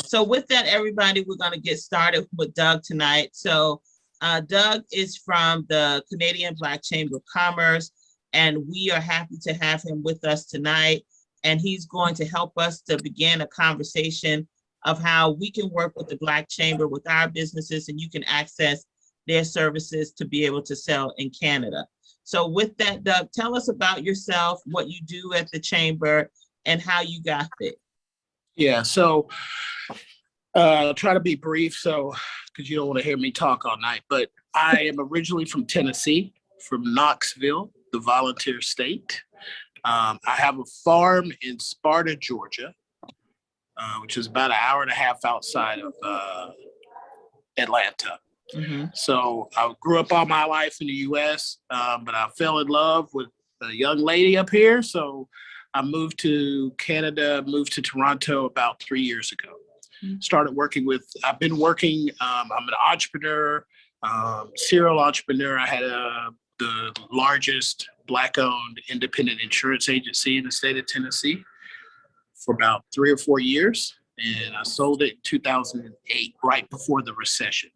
So with that, everybody, we're going to get started with Doug tonight. So Doug is from the Canadian Black Chamber of Commerce, and we are happy to have him with us tonight. And he's going to help us to begin a conversation of how we can work with the Black Chamber with our businesses, and you can access their services to be able to sell in Canada. So with that, Doug, tell us about yourself, what you do at the Chamber, and how you got there. Yeah, so I'll try to be brief, so because you don't want to hear me talk all night. But I am originally from Tennessee, from Knoxville, the volunteer state. I have a farm in Sparta, Georgia, which is about an hour and a half outside of Atlanta. Mm-hmm. So I grew up all my life in the U.S., but I fell in love with a young lady up here. So I moved to Canada, moved to Toronto about 3 years ago. Started working I've been working, I'm an entrepreneur, serial entrepreneur. I had the largest Black-owned independent insurance agency in the state of Tennessee for about 3 or 4 years. And I sold it in 2008, right before the recession.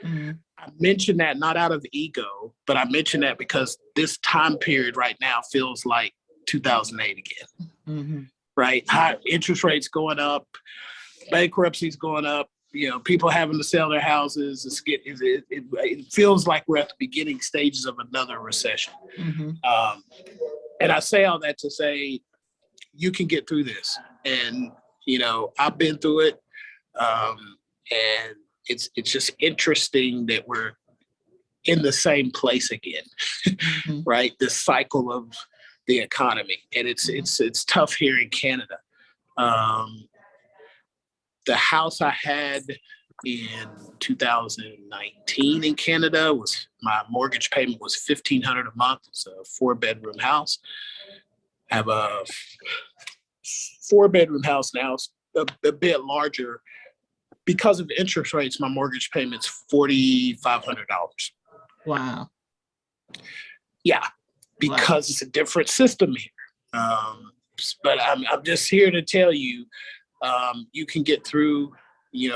Mm-hmm. I mention that not out of ego, but I mention that because this time period right now feels like 2008 again, Mm-hmm. right? High interest rates going up, bankruptcies going up, people having to sell their houses. It feels like we're at the beginning stages of another recession. Mm-hmm. And I say all that to say, you can get through this. And, I've been through it. And it's just interesting that we're in the same place again, Mm-hmm. right? This cycle of the economy. And it's tough here in Canada. The house I had in 2019 in Canada my mortgage payment was $1,500 a month. It's a 4-bedroom house. I have a 4-bedroom house now, a bit larger. Because of interest rates, my mortgage payment's $4,500. Wow. Yeah, because It's a different system here. But I'm just here to tell you, you can get through,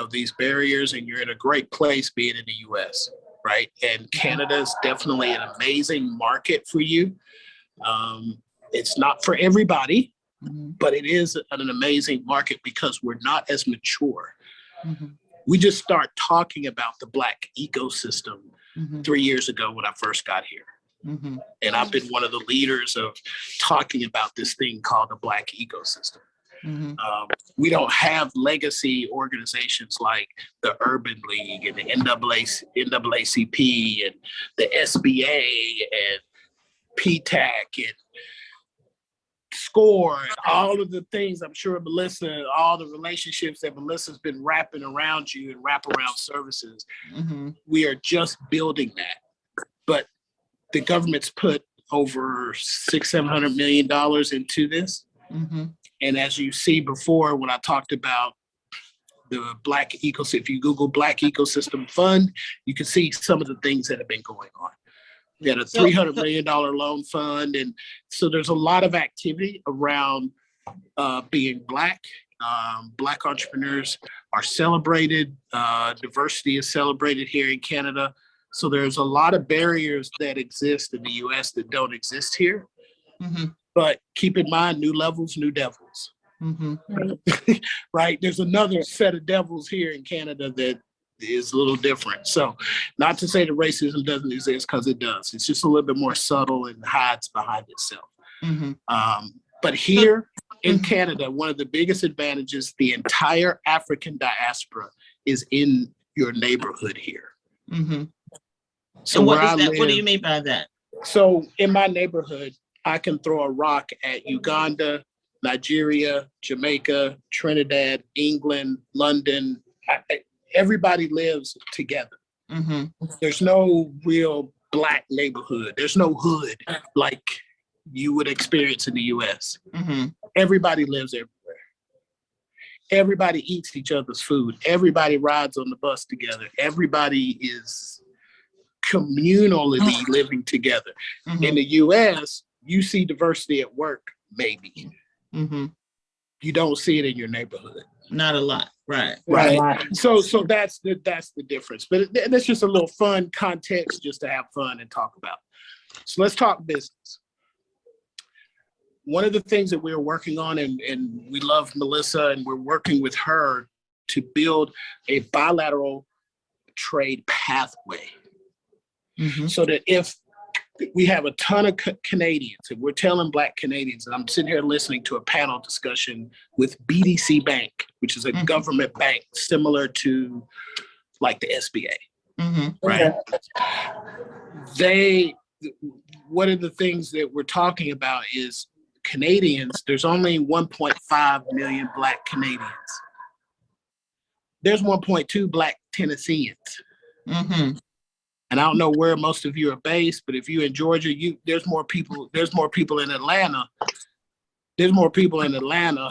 these barriers, and you're in a great place being in the U.S., right? And Canada is definitely an amazing market for you. It's not for everybody, Mm-hmm. but it is an amazing market because we're not as mature. Mm-hmm. We just start talking about the Black ecosystem Mm-hmm. 3 years ago when I first got here. Mm-hmm. And I've been one of the leaders of talking about this thing called the Black ecosystem. Mm-hmm. We don't have legacy organizations like the Urban League and the NAACP and the SBA and PTAC and SCORE and all of the things. I'm sure Melissa, all the relationships that Melissa's been wrapping around you and wraparound services, Mm-hmm. we are just building that. But the government's put over $600-700 million into this. Mm-hmm. And as you see before, when I talked about the Black ecosystem, if you Google Black Ecosystem Fund, you can see some of the things that have been going on. We had a $300 million loan fund. And so there's a lot of activity around being Black. Black entrepreneurs are celebrated. Diversity is celebrated here in Canada. So there's a lot of barriers that exist in the US that don't exist here. Mm-hmm. But keep in mind, new levels, new devils. Mm-hmm. Right? There's another set of devils here in Canada that is a little different. So not to say that racism doesn't exist, because it does. It's just a little bit more subtle and hides behind itself. Mm-hmm. But here in Canada, one of the biggest advantages, the entire African diaspora is in your neighborhood here. Mm-hmm. So and where I live, what do you mean by that? So in my neighborhood, I can throw a rock at Uganda, Nigeria, Jamaica, Trinidad, England, London. Everybody lives together. Mm-hmm. There's no real Black neighborhood. There's no hood like you would experience in the US. Mm-hmm. Everybody lives everywhere. Everybody eats each other's food. Everybody rides on the bus together. Everybody is communally living together. Mm-hmm. In the US, you see diversity at work, maybe. Mm-hmm. You don't see it in your neighborhood. Not a lot, right? Right. Not a lot. So that's the difference. But that's just a little fun context just to have fun and talk about. So let's talk business. One of the things that we're working on, and we love Melissa, and we're working with her to build a bilateral trade pathway. Mhm. So that if we have a ton of Canadians, and we're telling Black Canadians, and I'm sitting here listening to a panel discussion with BDC Bank, which is a Mhm. government bank similar to like the SBA, Mhm. right? One of the things that we're talking about is Canadians, there's only 1.5 million Black Canadians. There's 1.2 Black Tennesseans. Mhm. And I don't know where most of you are based, but if you're in Georgia, there's more people in Atlanta. There's more people in Atlanta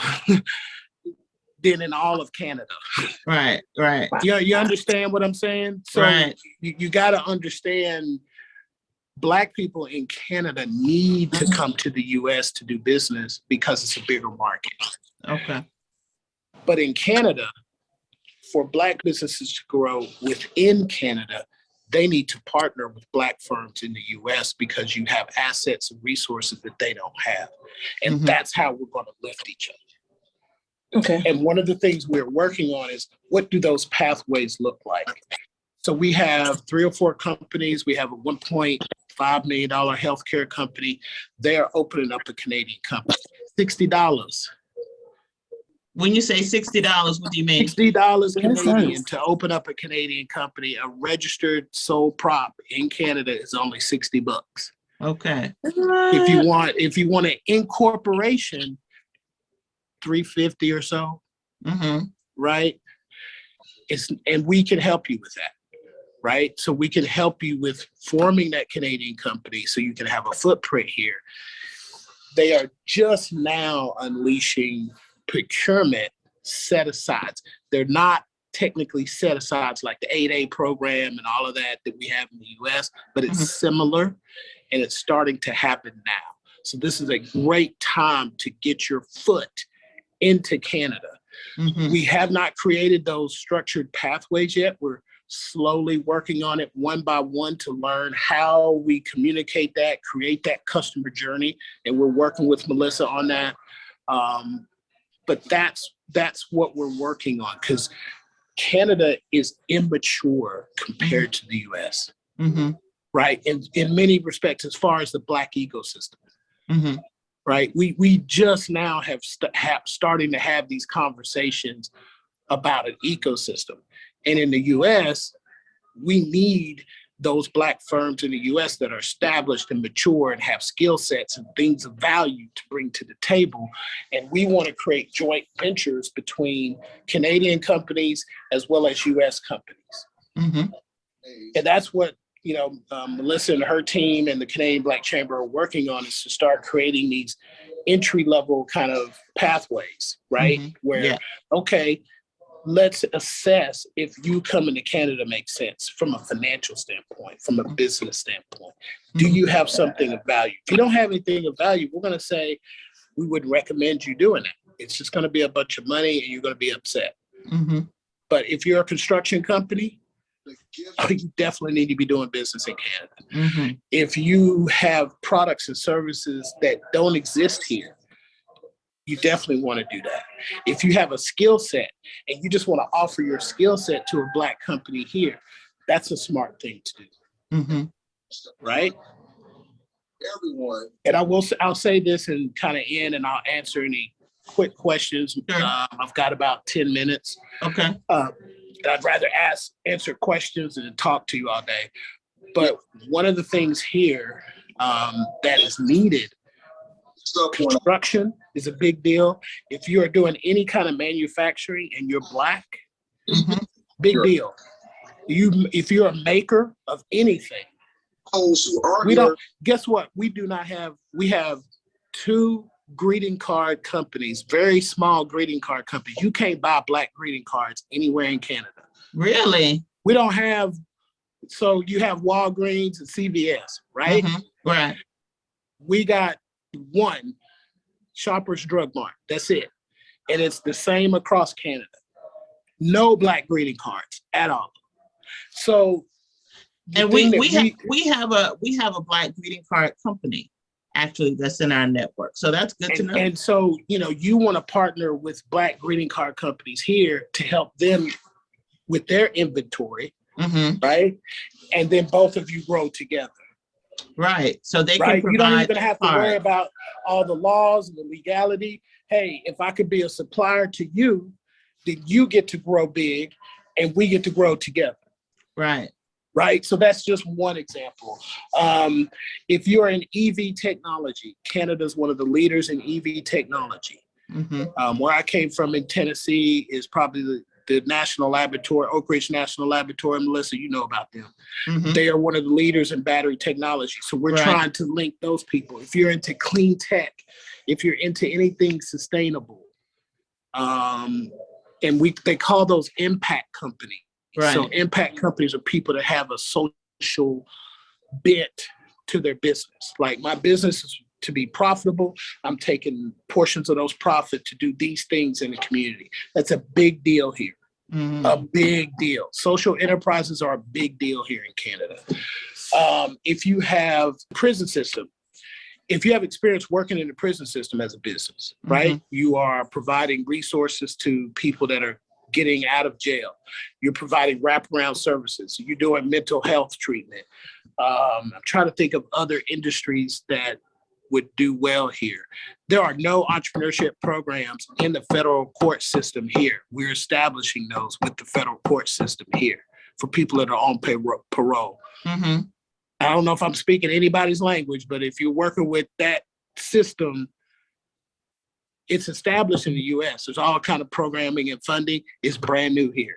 than in all of Canada. Right. You understand what I'm saying? So Right. you got to understand Black people in Canada need to come to the US to do business because it's a bigger market. Okay. But in Canada, for Black businesses to grow within Canada, they need to partner with Black firms in the US because you have assets and resources that they don't have. And Mhm. that's how we're going to lift each other. Okay. And one of the things we're working on is, what do those pathways look like? So we have 3 or 4 companies. We have a $1.5 million healthcare company. They are opening up a Canadian company. $60. When you say $60, what do you mean? $60 That's Canadian nice. to open up a Canadian company. A registered sole prop in Canada is only $60. Okay. If you want an incorporation, $350 or so, Mhm. right? And we can help you with that, right? So we can help you with forming that Canadian company so you can have a footprint here. They are just now unleashing procurement set-asides. They're not technically set-asides like the 8A program and all of that we have in the US, but it's similar, and it's starting to happen now. So this is a great time to get your foot into Canada. Mhm. We have not created those structured pathways yet. We're slowly working on it one by one to learn how we communicate that, create that customer journey, and we're working with Melissa on that. But that's what we're working on, because Canada is immature compared to the US, Mhm. right? In many respects, as far as the Black ecosystem. Mhm. Right, we just now have starting to have these conversations about an ecosystem, and in the U.S., we need those Black firms in the U.S. that are established and mature and have skill sets and things of value to bring to the table, and we want to create joint ventures between Canadian companies as well as U.S. companies, Mhm. and that's what Melissa and her team and the Canadian Black Chamber are working on, is to start creating these entry-level kind of pathways, right? Mhm. Where, Yeah. okay, let's assess if you coming to Canada makes sense from a financial standpoint, from a business standpoint. Do Mhm. you have something of value? If you don't have anything of value, we're going to say we would recommend you doing that. It's just going to be a bunch of money and you're going to be upset. Mhm. But if you're a construction company, you definitely need to be doing business in Canada. Mhm. If you have products and services that don't exist here, you definitely want to do that. If you have a skill set and you just want to offer your skill set to a Black company here, that's a smart thing to do, Mhm. right? Everyone. And I'll say this and kind of end, and I'll answer any quick questions. Sure. I've got about 10 minutes. Okay. I'd rather answer questions than talk to you all day. But one of the things here that is needed, construction is a big deal. If you are doing any kind of manufacturing and you're Black, Mhm. big deal. If you're a maker of anything, guess what? We have 2 greeting card companies, very small greeting card companies. You can't buy Black greeting cards anywhere in Canada. Really? We don't have, so you have Walgreens and CVS, right? Mhm. Right. We got one, Shoppers Drug Mart. That's it. and it's the same across Canada. No Black greeting cards at all. So, and we have a Black greeting card company actually that's in our network. So that's good to know. And so, you want to partner with Black greeting card companies here to help them with their inventory, right? And then both of you grow together. Right. So they can provide. You don't even have to worry about all the laws and the legality. Hey, if I could be a supplier to you, then you get to grow big and we get to grow together. Right. Right. So that's just one example. If you're in EV technology, Canada's one of the leaders in EV technology. Where I came from in Tennessee is probably the National Laboratory, Oak Ridge National Laboratory. Melissa, you know about them. They are one of the leaders in battery technology. So we're trying to link those people. If you're into clean tech, if you're into anything sustainable, and they call those impact companies. Right. So impact companies are people that have a social bent to their business. Like, my business is to be profitable. I'm taking portions of those profit to do these things in the community. That's a big deal here. A big deal. Social enterprises are a big deal here in Canada. If you have prison system, if you have experience working in the prison system as a business, right? You are providing resources to people that are getting out of jail. You're providing wraparound services. You're doing mental health treatment. I'm trying to think of other industries that would do well here. There are no entrepreneurship programs in the federal court system here. We're establishing those with the federal court system here for people that are on parole. I don't know if I'm speaking anybody's language, but if you're working with that system, it's established in the U.S. There's all kind of programming and funding. It's brand new here.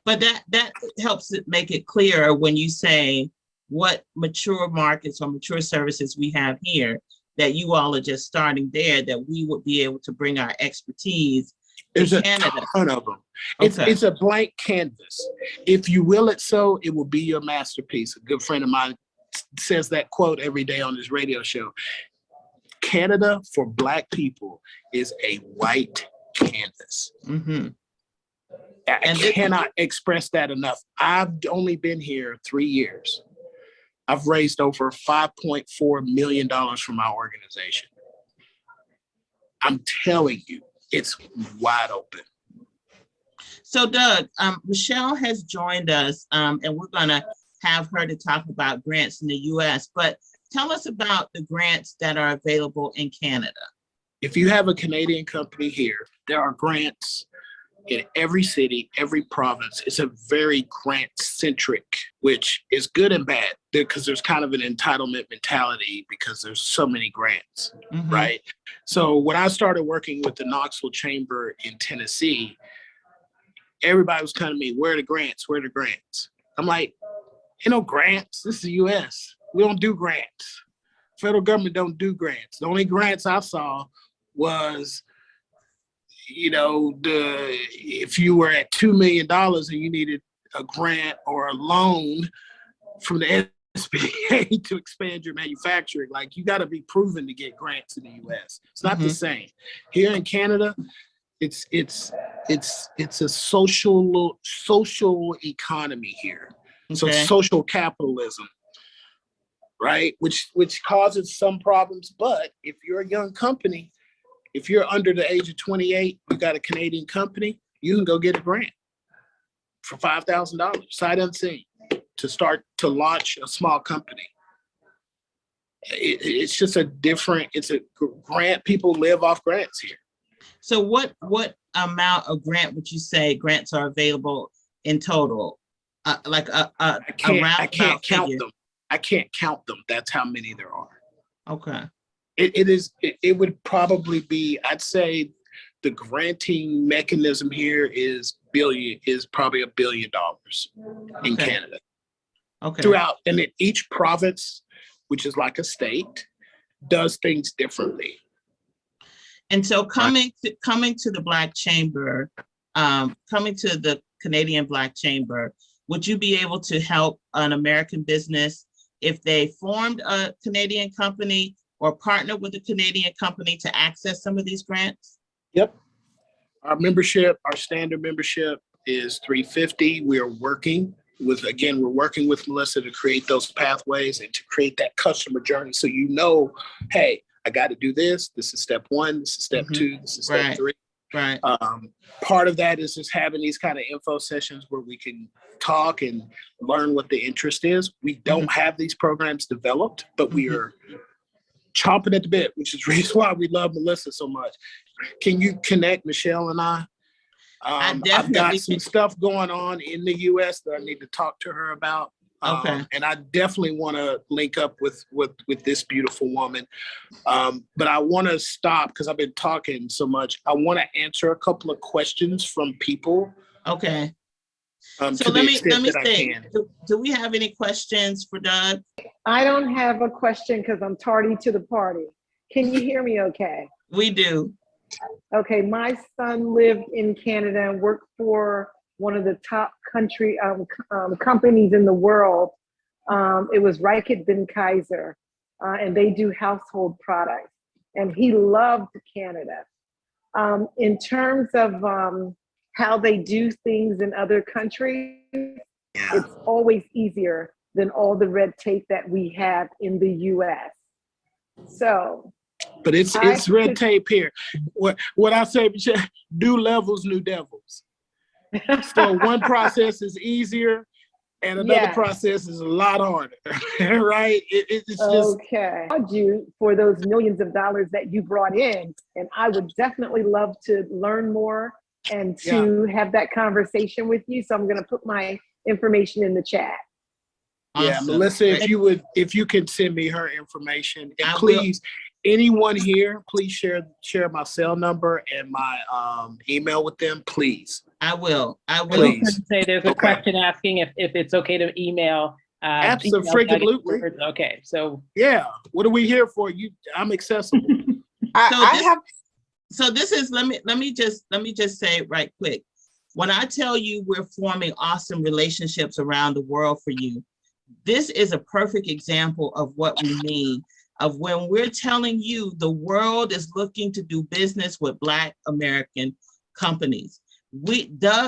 But that helps it make it clearer when you say what mature markets or mature services we have here, that you all are just starting there, that we would be able to bring our expertise There's to Canada. A ton of them. It's a blank canvas. If you will it so, it will be your masterpiece. A good friend of mine says that quote every day on his radio show. Canada for Black people is a white canvas. I cannot express that enough. I've only been here 3 years. I've raised over $5.4 million for my organization. I'm telling you, it's wide open. So Doug, Michelle has joined us, and we're gonna have her to talk about grants in the US, but tell us about the grants that are available in Canada. If you have a Canadian company here, there are grants in every city, every province. It's a very grant-centric, which is good and bad, because there's kind of an entitlement mentality because there's so many grants, right? So when I started working with the Knoxville Chamber in Tennessee, everybody was coming to me, where are the grants? Where are the grants? I'm like, grants. This is the US. We don't do grants. Federal government don't do grants. The only grants I saw was, if you were at $2 million and you needed a grant or a loan from the SBA to expand your manufacturing, like, you got to be proven to get grants in the US. It's not the same. Here in Canada, it's a social economy here. So social capitalism, right? Which causes some problems. But if you're a young company, if you're under the age of 28, you got a Canadian company, you can go get a grant for $5,000, sight unseen, to launch a small company. It's just it's a grant. People live off grants here. So what amount of grant would you say grants are available in total? I can't count them. I can't count them. That's how many there are. Okay. It would probably be, I'd say the granting mechanism here is probably $1 billion in Canada. Throughout, and then each province, which is like a state, does things differently. And so coming to the Black Chamber, coming to the Canadian Black Chamber, would you be able to help an American business if they formed a Canadian company or partner with a Canadian company to access some of these grants? Yep. Our membership, our standard membership is $350. We're working with Melissa to create those pathways and to create that customer journey. So, hey, I got to do this. This is step one. This is step two. This is step three. Right. Part of that is just having these kind of info sessions where we can talk and learn what the interest is. We don't have these programs developed, but we are chomping at the bit, which is the reason why we love Melissa so much. Can you connect Michelle and I? I've got some stuff going on in the U.S. that I need to talk to her about. And I definitely want to link up with this beautiful woman. But I want to stop because I've been talking so much. I want to answer a couple of questions from people. Okay. So let me say, do we have any questions for Doug? I don't have a question because I'm tardy to the party. Can you hear me okay? We do. Okay, my son lived in Canada and worked for one of the top companies in the world. It was Reichert Ben Kaiser, and they do household products. And he loved Canada. In terms of how they do things in other countries, it's always easier than all the red tape that we have in the U.S. So. But it's red tape here. What I say, new levels, new devils. So one process is easier and another process is a lot harder, right? It's just okay. I applaud you for those millions of dollars that you brought in, and I would definitely love to learn more and to have that conversation with you. So I'm going to put my information in the chat. Yeah, awesome. Melissa, if you can send me her information, and please, anyone here, please share my cell number and my email with them, please. I will. Please. Say there's a question asking if it's okay to email. Absolutely. Okay, so yeah, what are we here for? I'm accessible. So this is let me just say right quick. When I tell you we're forming awesome relationships around the world for you, this is a perfect example of what we mean. Of when we're telling you the world is looking to do business with Black American companies.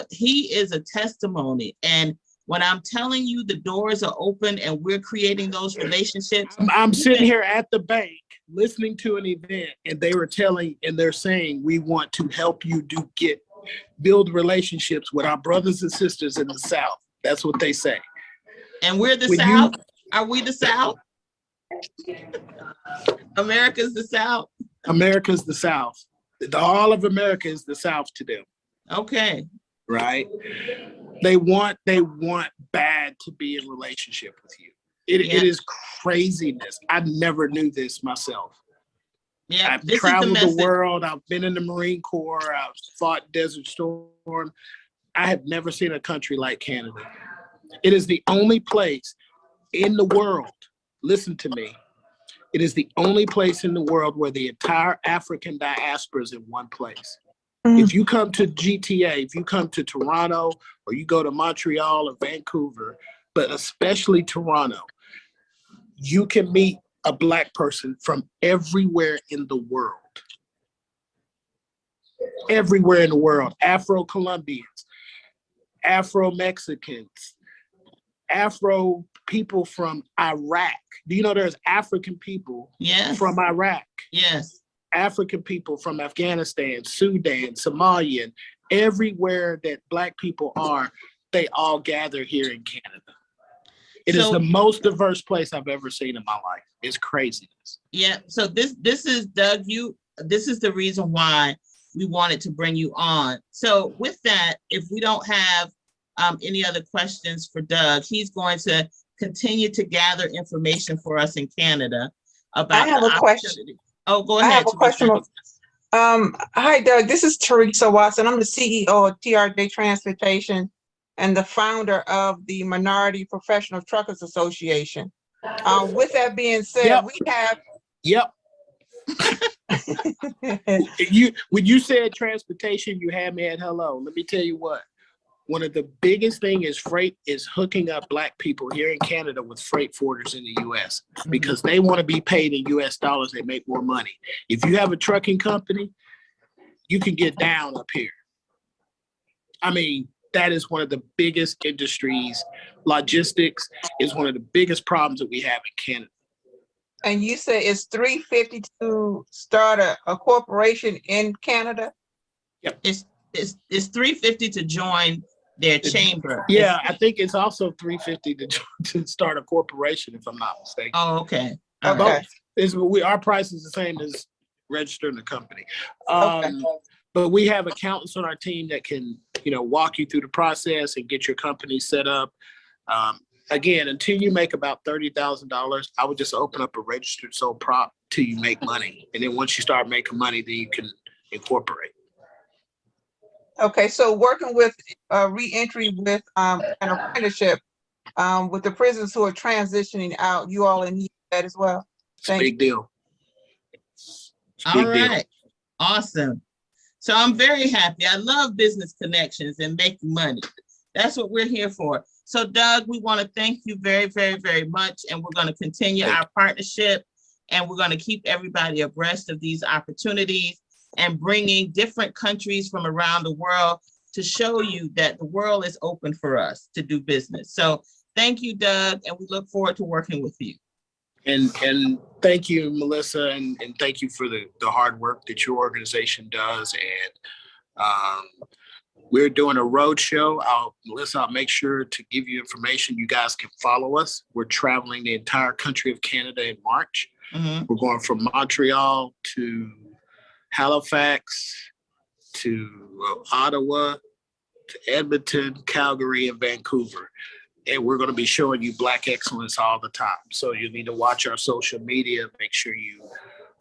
He is a testimony. And when I'm telling you the doors are open and we're creating those relationships. I'm sitting here at the bank listening to an event and they're saying, we want to help you build relationships with our brothers and sisters in the South. That's what they say. And we're the South? Are we the South? America's the South. America's the South. All of America is the South to them. Okay. Right? They want bad to be in relationship with you. It is craziness. I never knew this myself. Yeah, I've traveled the world. I've been in the Marine Corps. I've fought Desert Storm. I have never seen a country like Canada. It is the only place in the world, listen to me, it is the only place in the world where the entire African diaspora is in one place. If you come to GTA, if you come to Toronto, or you go to Montreal or Vancouver, but especially Toronto, you can meet a Black person from everywhere in the world. Everywhere in the world. Afro-Colombians, Afro-Mexicans, Afro people from Iraq. Do you know there's African people from Iraq? Yes. African people from Afghanistan, Sudan, Somalia, everywhere that Black people are, they all gather here in Canada. It is the most diverse place I've ever seen in my life. It's craziness. Yeah. So this is Doug. This is the reason why we wanted to bring you on. So with that, if we don't have any other questions for Doug, he's going to continue to gather information for us in Canada about. I have a question. Oh, go ahead. I have a question. Hi, Doug. This is Teresa Watson. I'm the CEO of TRJ Transportation and the founder of the Minority Professional Truckers Association. With that being said, we have. Yep. When you said transportation, you had me at hello. Let me tell you what. One of the biggest thing is hooking up Black people here in Canada with freight forwarders in the US because they want to be paid in US dollars. They make more money. If you have a trucking company, you can get down up here. I mean, that is one of the biggest industries. Logistics is one of the biggest problems that we have in Canada. And you say it's $350 to start a corporation in Canada? It's $350 to join their chamber. Yeah, I think it's also $350 to start a corporation, if I'm not mistaken. Oh, okay. All Okay. right. Our price is the same as registering the company. Okay. But we have accountants on our team that can, walk you through the process and get your company set up. Again, until you make about $30,000, I would just open up a registered sole prop till you make money. And then once you start making money, then you can incorporate. Okay, so working with reentry with an apprenticeship with the prisoners who are transitioning out, you all in need of that as well? It's a big deal. It's a All big deal. right. Awesome. So I'm very happy. I love business connections and making money. That's what we're here for. So Doug, we want to thank you very, very, very much. And we're going to continue our partnership, and we're going to keep everybody abreast of these opportunities and bringing different countries from around the world to show you that the world is open for us to do business. So thank you, Doug, and we look forward to working with you. And thank you, Melissa, and thank you for the hard work that your organization does. And we're doing a road show. Melissa, I'll make sure to give you information. You guys can follow us. We're traveling the entire country of Canada in March. Mhm. We're going from Montreal to Halifax to Ottawa to Edmonton, Calgary, and Vancouver. And we're going to be showing you Black excellence all the time. So you need to watch our social media. Make sure you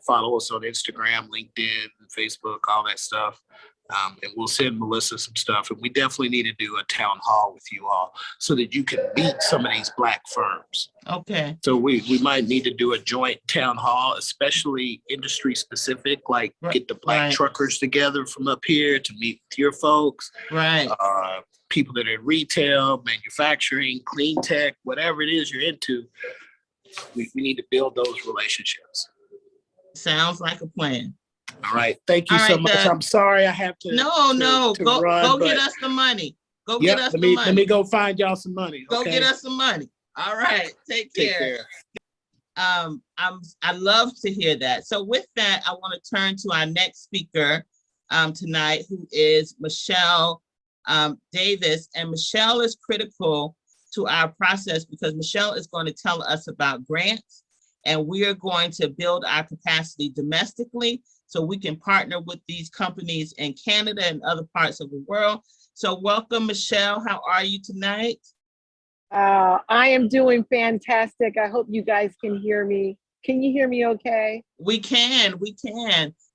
follow us on Instagram, LinkedIn, Facebook, all that stuff. And we'll send Melissa some stuff. And we definitely need to do a town hall with you all so that you can meet some of these Black firms. Okay. So we might need to do a joint town hall, especially industry specific, like get the Black Right. truckers together from up here to meet with your folks. Right. People that are in retail, manufacturing, clean tech, whatever it is you're into, we need to build those relationships. Sounds like a plan. All right. Thank you All so right, much. Doug. I'm sorry I have to. No. to Go run, get but- us the money. Go Yep, get us let the me money. let me go find y'all some money. Go okay? get us some money. All right. Take Take care. care. I love to hear that. So with that, I want to turn to our next speaker tonight, who is Michelle Davis. And Michelle is critical to our process because Michelle is going to tell us about grants, and we are going to build our capacity domestically so we can partner with these companies in Canada and other parts of the world. So welcome, Michelle. How are you tonight? I am doing fantastic. I hope you guys can hear me. Can you hear me okay? We can.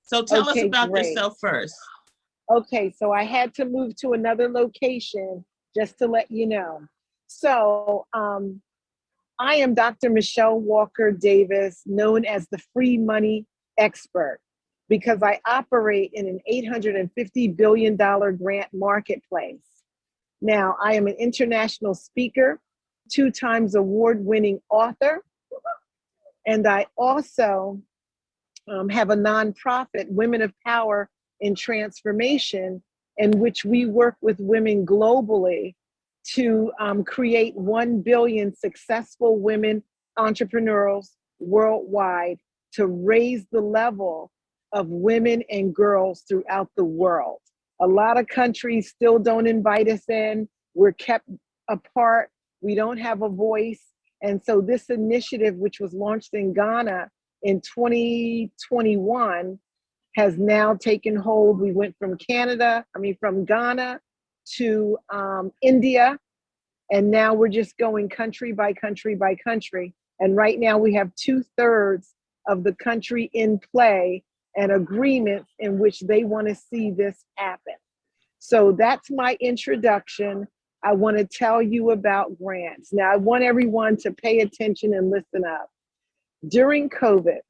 So tell us Okay, about great. yourself first. Okay, so I had to move to another location just to let you know. So I am Dr. Michelle Walker Davis, known as the free money expert, because I operate in an $850 billion grant marketplace. Now, I am an international speaker, 2 times award-winning author, and I also have a nonprofit, Women of Power in Transformation, in which we work with women globally to create 1 billion successful women entrepreneurs worldwide to raise the level of women and girls throughout the world. A lot of countries still don't invite us in. We're kept apart. We don't have a voice. And so this initiative, which was launched in Ghana in 2021, has now taken hold. We went from Ghana to India, and now we're just going country by country by country. And right now we have 2/3 of the country in play and agreements in which they want to see this happen. So that's my introduction. I want to tell you about grants. Now I want everyone to pay attention and listen up. During COVID,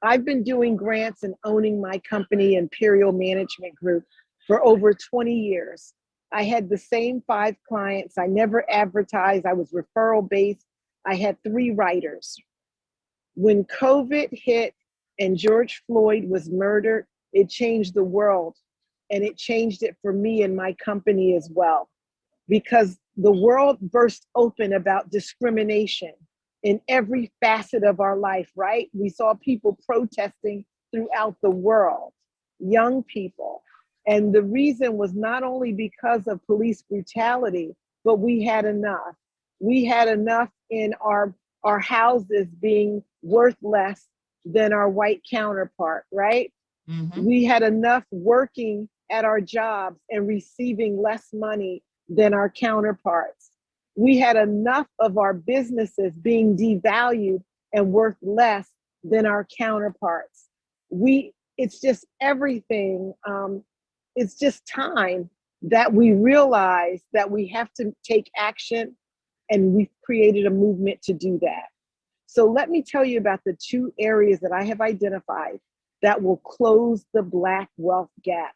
I've been doing grants and owning my company, Imperial Management Group, for over 20 years. I had the same 5 clients. I never advertised. I was referral based. I had 3 writers. When COVID hit and George Floyd was murdered, it changed the world and it changed it for me and my company as well, because the world burst open about discrimination in every facet of our life, right? We saw people protesting throughout the world, young people. And the reason was not only because of police brutality, but we had enough. We had enough in our houses being worth less than our white counterpart, right? Mhm. We had enough working at our jobs and receiving less money than our counterparts. We had enough of our businesses being devalued and worth less than our counterparts. It's just everything. It's just time that we realize that we have to take action, and we've created a movement to do that. So let me tell you about the 2 areas that I have identified that will close the Black wealth gap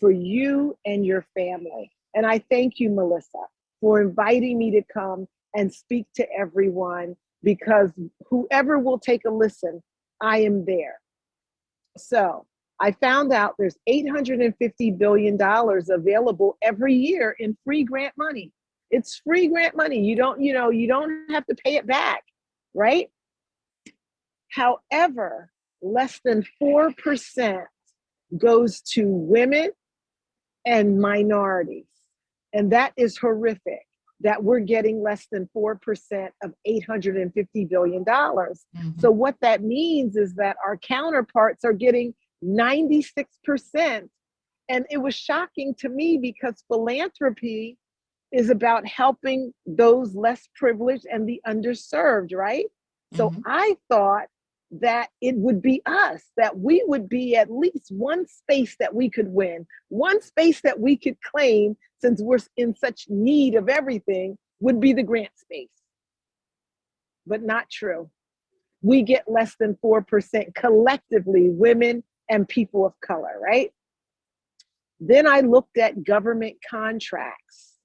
for you and your family. And I thank you, Melissa, for inviting me to come and speak to everyone, because whoever will take a listen, I am there. So I found out there's $850 billion available every year in free grant money. It's free grant money. You don't have to pay it back, right? However, less than 4% goes to women and minorities. And that is horrific, that we're getting less than 4% of $850 billion. Mhm. So what that means is that our counterparts are getting 96%. And it was shocking to me, because philanthropy is about helping those less privileged and the underserved, right? So Mhm. I thought that it would be us, that we would be at least one space that we could win, one space that we could claim, since we're in such need of everything, would be the grant space. But not true. We get less than 4% collectively, women and people of color, right? Then I looked at government contracts.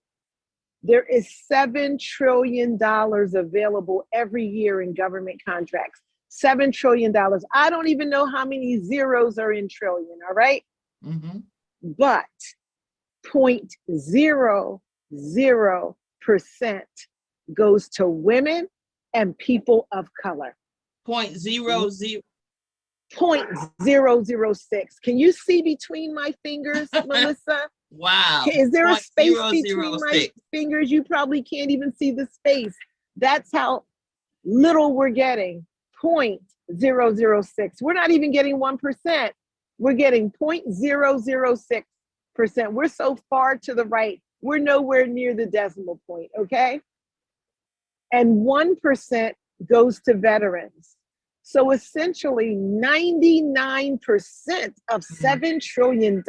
There is $7 trillion available every year in government contracts. $7 trillion. I don't even know how many zeros are in trillion, all right? Mhm. But 0.00% goes to women and people of color. 0.00. 0.006. Can you see between my fingers, Melissa? Wow. Is there a space between my 0.006. fingers? You probably can't even see the space. That's how little we're getting. 0.006. We're not even getting 1%. We're getting 0.006%. We're so far to the right. We're nowhere near the decimal point, okay? And 1% goes to veterans. So essentially 99% of $7 trillion,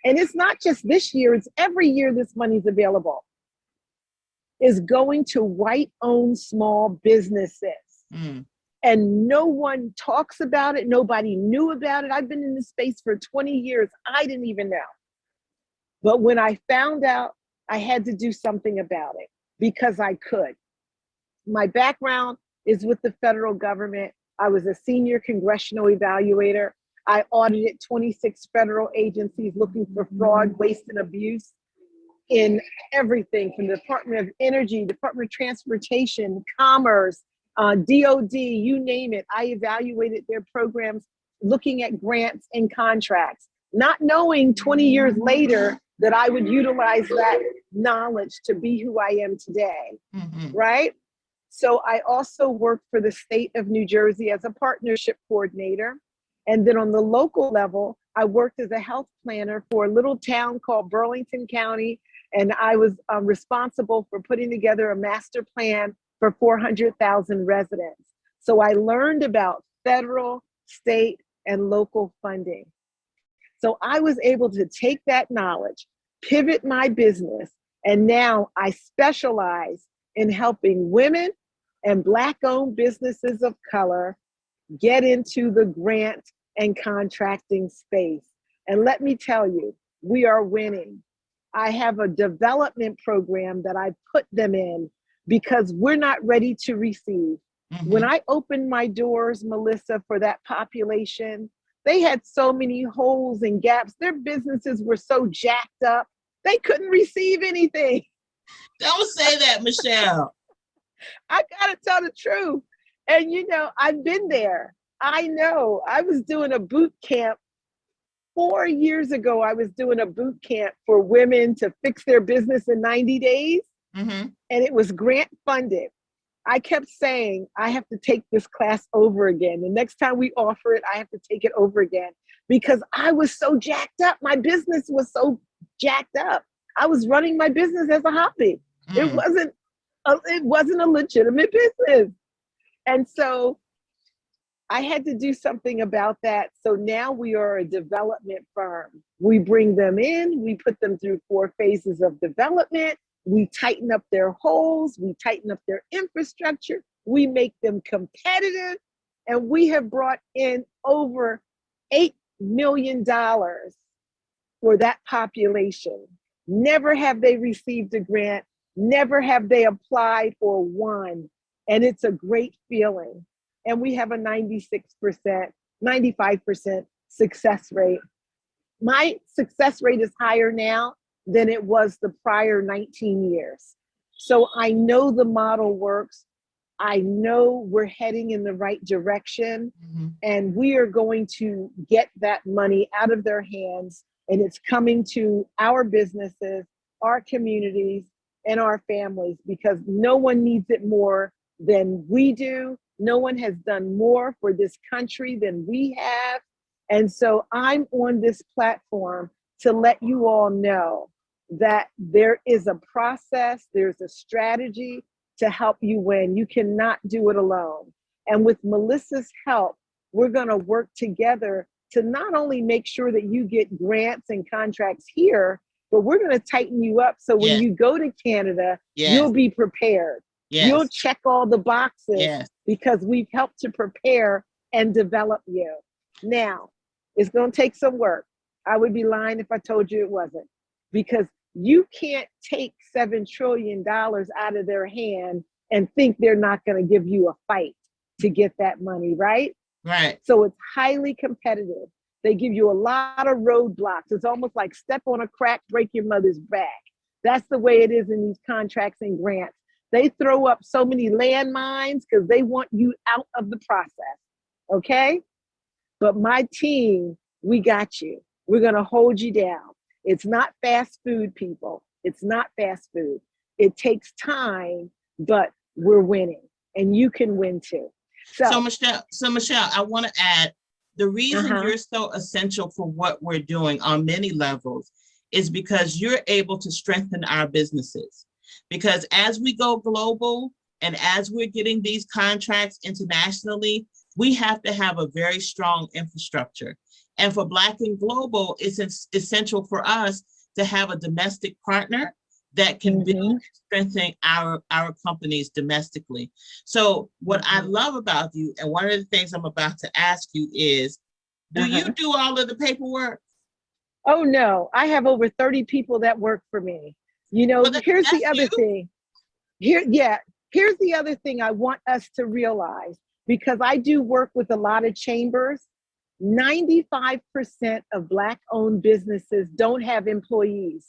and it's not just this year, it's every year this money's available, is going to white-owned small businesses. Mm. And no one talks about it. Nobody knew about it. I've been in this space for 20 years. I didn't even know. But when I found out, I had to do something about it, because I could. My background is with the federal government. I was a senior congressional evaluator. I audited 26 federal agencies looking for fraud, waste, and abuse in everything from the Department of Energy, Department of Transportation, Commerce, DOD, you name it. I evaluated their programs, looking at grants and contracts, not knowing 20 years later that I would utilize that knowledge to be who I am today, Mhm. right? So I also worked for the state of New Jersey as a partnership coordinator. And then on the local level, I worked as a health planner for a little town called Burlington County. And I was responsible for putting together a master plan for 400,000 residents. So I learned about federal, state, and local funding. So I was able to take that knowledge, pivot my business, and now I specialize in helping women and Black-owned businesses of color get into the grant and contracting space. And let me tell you, we are winning. I have a development program that I put them in because we're not ready to receive. Mhm. When I opened my doors, Melissa, for that population, They had so many holes and gaps. Their businesses were so jacked up, they couldn't receive anything. Don't say that, Michelle. I gotta tell the truth. And you know, I've been there. I know. I was doing a boot camp 4 years ago. I was doing a boot camp for women to fix their business in 90 days, Mm-hmm. and it was grant funded. I kept saying, I have to take this class over again. The next time we offer it, I have to take it over again because I was so jacked up. My business was so jacked up. I was running my business as a hobby. It wasn't a legitimate business. And so I had to do something about that. So now we are a development firm. We bring them in, we put them through 4 phases of development. We tighten up their holes, we tighten up their infrastructure, we make them competitive, and we have brought in over $8 million for that population. Never have they received a grant, never have they applied or won, and it's a great feeling. And we have a 96%, 95% success rate. My success rate is higher now than it was the prior 19 years. So I know the model works. I know we're heading in the right direction, Mm-hmm. and we are going to get that money out of their hands, and it's coming to our businesses, our communities, and our families, because no one needs it more than we do. No one has done more for this country than we have. And so I'm on this platform to let you all know that there is a process, there's a strategy to help you win. You cannot do it alone. And with Melissa's help, we're going to work together to not only make sure that you get grants and contracts here, but we're going to tighten you up so when Yes. you go to Canada, Yes. you'll be prepared. Yes. You'll check all the boxes Yes. because we've helped to prepare and develop you. Now, it's going to take some work. I would be lying if I told you it wasn't, because you can't take $7 trillion out of their hand and think they're not going to give you a fight to get that money, right? Right. So it's highly competitive. They give you a lot of roadblocks. It's almost like step on a crack, break your mother's back. That's the way it is in these contracts and grants. They throw up so many landmines because they want you out of the process, okay? But my team, we got you. We're gonna hold you down. It's not fast food, people. It's not fast food. It takes time, but we're winning, and you can win too. So Michelle, I want to add, the reason Uh-huh. you're so essential for what we're doing on many levels is because you're able to strengthen our businesses. Because as we go global and as we're getting these contracts internationally, we have to have a very strong infrastructure. And for Black and Global, it's essential for us to have a domestic partner that can build and strengthen our companies domestically. So what I love about you, and one of the things I'm about to ask you is, do you do all of the paperwork? Oh no, I have over 30 people that work for me. You know, Well, here's the that's other you. thing. Here's the other thing I want us to realize, because I do work with a lot of chambers. 95% of Black-owned businesses don't have employees.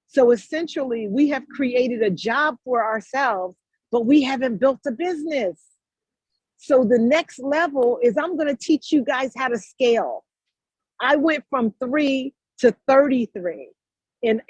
So essentially, we have created a job for ourselves, but we haven't built a business. So the next level is I'm going to teach you guys how to scale. I went from 3 to 33 in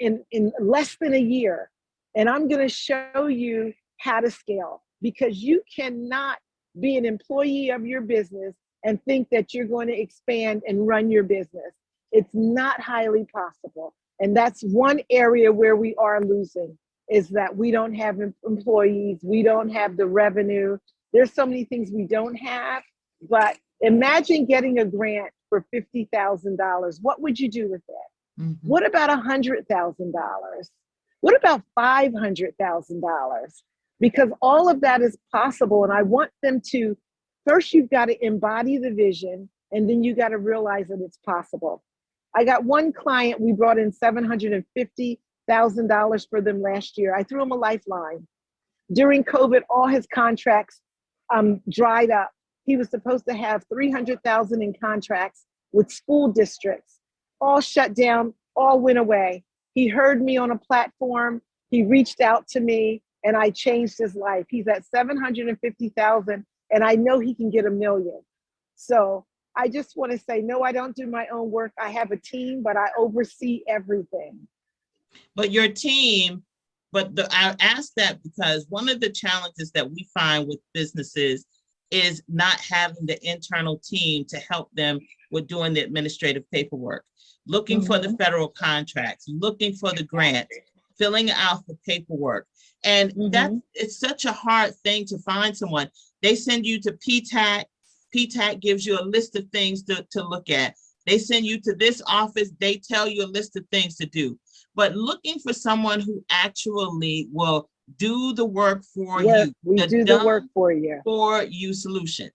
less than a year. And I'm going to show you how to scale, because you cannot be an employee of your business and think that you're going to expand and run your business. It's not highly possible. And that's one area where we are losing, is that we don't have employees, we don't have the revenue. There's so many things we don't have, but imagine getting a grant for $50,000. What would you do with that? Mm-hmm. What about $100,000? What about $500,000? Because all of that is possible. And I want them to, first you've got to embody the vision, and then you got to realize that it's possible. I got one client, we brought in $750,000 for them last year. I threw him a lifeline. During COVID, all his contracts dried up. He was supposed to have 300,000 in contracts with school districts, all shut down, all went away. He heard me on a platform. He reached out to me and I changed his life. He's at 750,000 and I know he can get 1 million. So I just want to say, no, I don't do my own work. I have a team, but I oversee everything. But your team, I ask that because one of the challenges that we find with businesses is not having the internal team to help them with doing the administrative paperwork, looking for the federal contracts, looking for the grants, filling out the paperwork. And it's such a hard thing to find someone. They send you to PTAC. PTAC gives you a list of things to look at. They send you to this office. They tell you a list of things to do. But looking for someone who actually will do the work for you. We do the work for you. For you solution.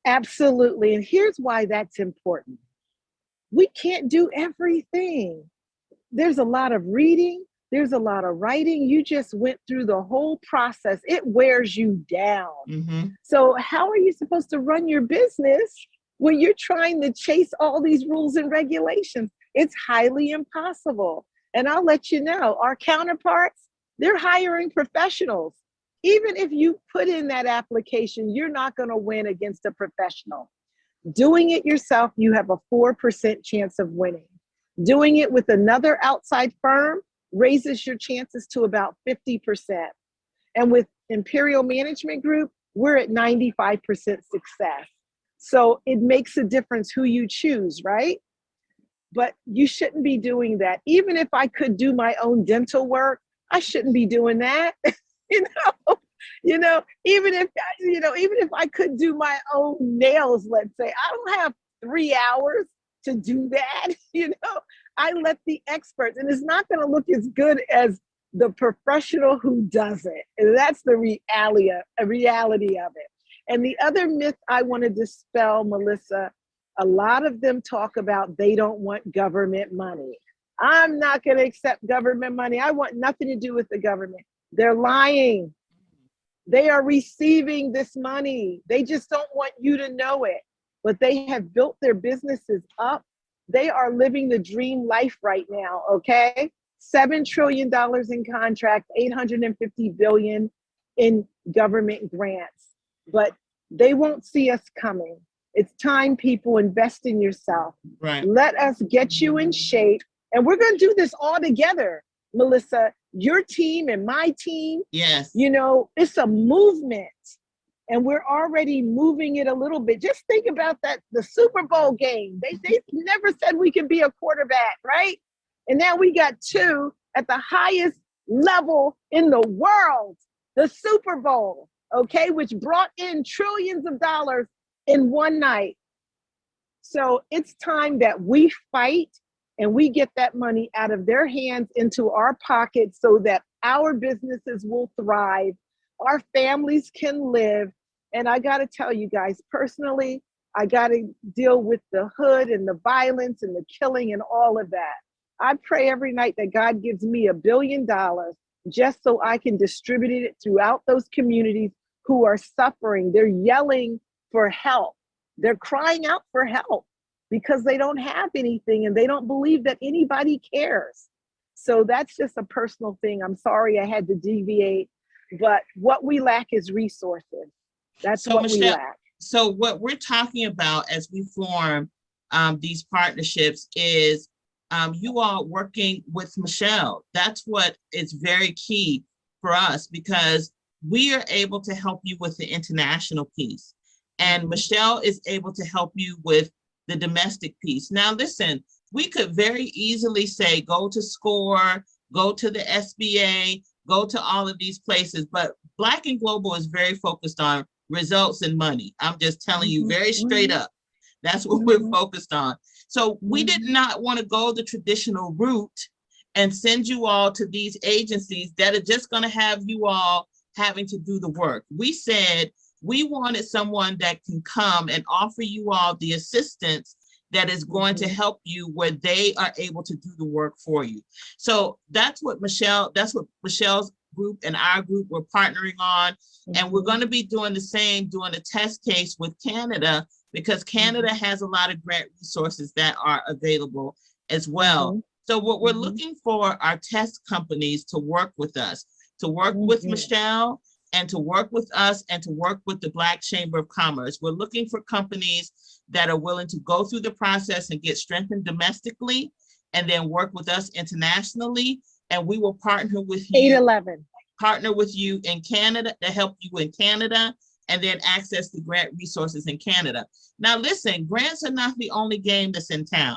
Absolutely. And here's why that's important. We can't do everything. There's a lot of reading. There's a lot of writing. You just went through the whole process. It wears you down. So how are you supposed to run your business when you're trying to chase all these rules and regulations? It's highly impossible. And I'll let you know, our counterparts, they're hiring professionals. Even if you put in that application, you're not going to win against a professional. Doing it yourself, you have a 4% chance of winning. Doing it with another outside firm raises your chances to about 50%. And with Imperial Management Group, we're at 95% success. So it makes a difference who you choose, right? But you shouldn't be doing that. Even if I could do my own dental work, I shouldn't be doing that. Even if I could do my own nails, let's say, I don't have 3 hours to do that. I let the experts, and it's not going to look as good as the professional who does it. And that's the reality of it. And the other myth I want to dispel, Melissa, a lot of them talk about they don't want government money. I'm not going to accept government money. I want nothing to do with the government. They're lying. They are receiving this money. They just don't want you to know it. But they have built their businesses up. They are living the dream life right now, okay? $7 trillion in contracts, $850 billion in government grants. But they won't see us coming. It's time, people, invest in yourself. Right. Let us get you in shape. And we're going to do this all together, Melissa. Your team and my team. Yes. It's a movement. And we're already moving it a little bit. Just think about that, the Super Bowl game. They never said we could be a quarterback, right? And now we got 2 at the highest level in the world, the Super Bowl, okay, which brought in trillions of dollars in one night. So it's time that we fight and we get that money out of their hands into our pockets so that our businesses will thrive, our families can live. And I got to tell you guys, personally, I got to deal with the hood and the violence and the killing and all of that. I pray every night that God gives me $1 billion just so I can distribute it throughout those communities who are suffering. They're yelling for help. They're crying out for help because they don't have anything and they don't believe that anybody cares. So that's just a personal thing. I'm sorry I had to deviate, but what we lack is resources. That's what we lack. So what we're talking about as we form these partnerships is you all working with Michelle. That's what is very key for us because we are able to help you with the international piece. And Michelle is able to help you with the domestic piece. Now, listen, we could very easily say, go to SCORE, go to the SBA, go to all of these places, but Black and Global is very focused on results and money. I'm just telling you very straight up. That's what we're focused on. So we did not want to go the traditional route and send you all to these agencies that are just going to have you all having to do the work. We said we wanted someone that can come and offer you all the assistance that is going to help you where they are able to do the work for you. So that's what Michelle's group and our group we're partnering on. And we're going to be doing the same, doing a test case with Canada, because Canada has a lot of grant resources that are available as well. So what we're looking for are test companies to work with us, to work with Michelle, and to work with us, and to work with the Black Chamber of Commerce. We're looking for companies that are willing to go through the process and get strengthened domestically, and then work with us internationally. And we will partner with you. 811. Partner with you in Canada to help you in Canada, and then access the grant resources in Canada. Now, listen, grants are not the only game that's in town.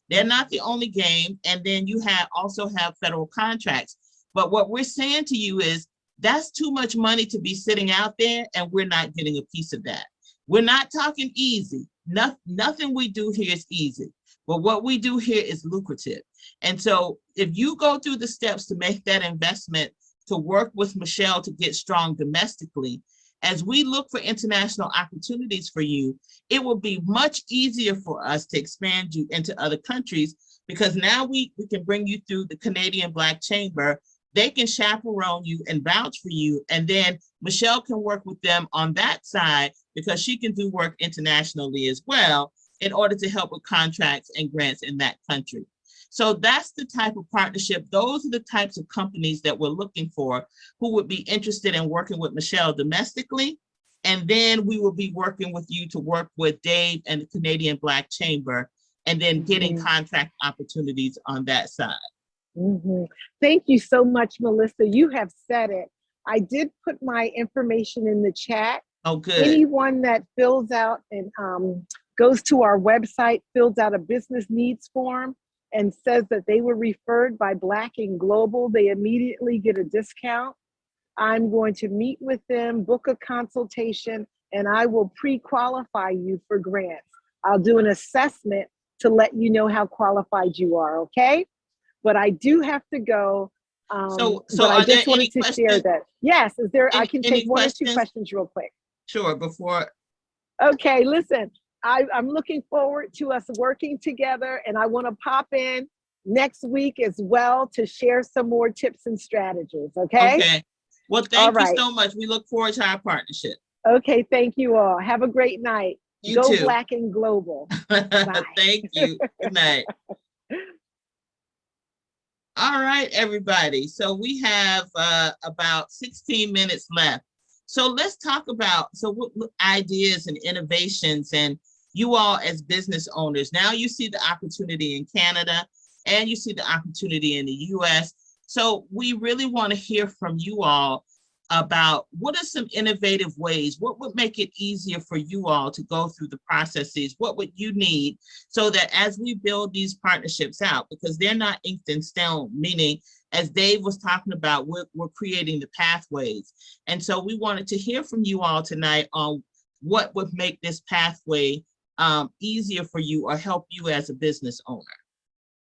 They're not the only game. And then you also have federal contracts. But what we're saying to you is that's too much money to be sitting out there, and we're not getting a piece of that. We're not talking easy. Nothing we do here is easy. But what we do here is lucrative. And so if you go through the steps to make that investment, to work with Michelle to get strong domestically, as we look for international opportunities for you, it will be much easier for us to expand you into other countries, because now we can bring you through the Canadian Black Chamber. They can chaperone you and vouch for you. And then Michelle can work with them on that side, because she can do work internationally as well in order to help with contracts and grants in that country. So that's the type of partnership. Those are the types of companies that we're looking for, who would be interested in working with Michelle domestically. And then we will be working with you to work with Dave and the Canadian Black Chamber, and then getting contract opportunities on that side. Thank you so much, Melissa. You have said it. I did put my information in the chat. Oh, good. Anyone that fills out and goes to our website, fills out a business needs form, and says that they were referred by Black and Global, they immediately get a discount. I'm going to meet with them, book a consultation, and I will pre-qualify you for grants. I'll do an assessment to let you know how qualified you are, okay? But I do have to go. So but I just wanted to questions? share that. Yes, is there, I can Any take one or two questions? questions real quick. Sure, before. Okay, listen, I'm looking forward to us working together, and I want to pop in next week as well to share some more tips and strategies, okay? Okay. Well, All thank right. you so much. We look forward to our partnership. Okay, thank you all. Have a great night. You Go too. Black and Global. Thank you. Good night. All right, everybody. So we have about 16 minutes left. So let's talk about what ideas and innovations, and you all as business owners. Now you see the opportunity in Canada, and you see the opportunity in the US. So we really want to hear from you all about what are some innovative ways, what would make it easier for you all to go through the processes, what would you need, so that as we build these partnerships out, because they're not inked in stone, meaning as Dave was talking about, we're creating the pathways. And so we wanted to hear from you all tonight on what would make this pathway easier for you or help you as a business owner.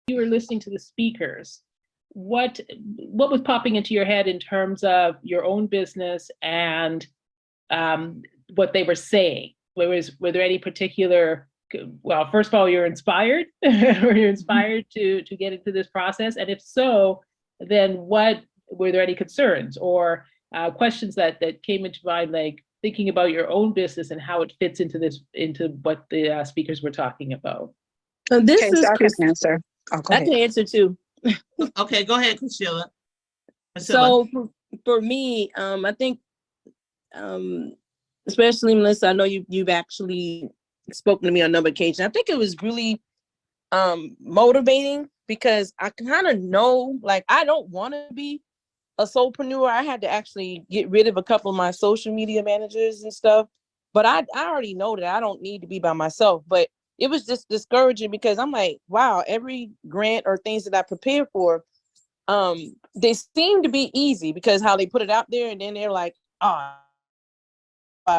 You were listening to the speakers. What was popping into your head in terms of your own business and what they were saying? Were there any particular, well, first of all, you're inspired, or you're inspired to get into this process? And if so, then were there any concerns or questions that came into mind, like thinking about your own business and how it fits into what the speakers were talking about? This Okay, is so I Chris. can answer. Oh, go I ahead. can answer too. Okay, go ahead, Priscilla. So for me, I think, especially Melissa, I know you've actually spoken to me on a number of occasions. I think it was really motivating, because I kind of know, like, I don't want to be a solopreneur. I had to actually get rid of a couple of my social media managers and stuff, but I already know that I don't need to be by myself. But it was just discouraging, because I'm like, wow, every grant or things that I prepare for, they seem to be easy because how they put it out there, and then they're like,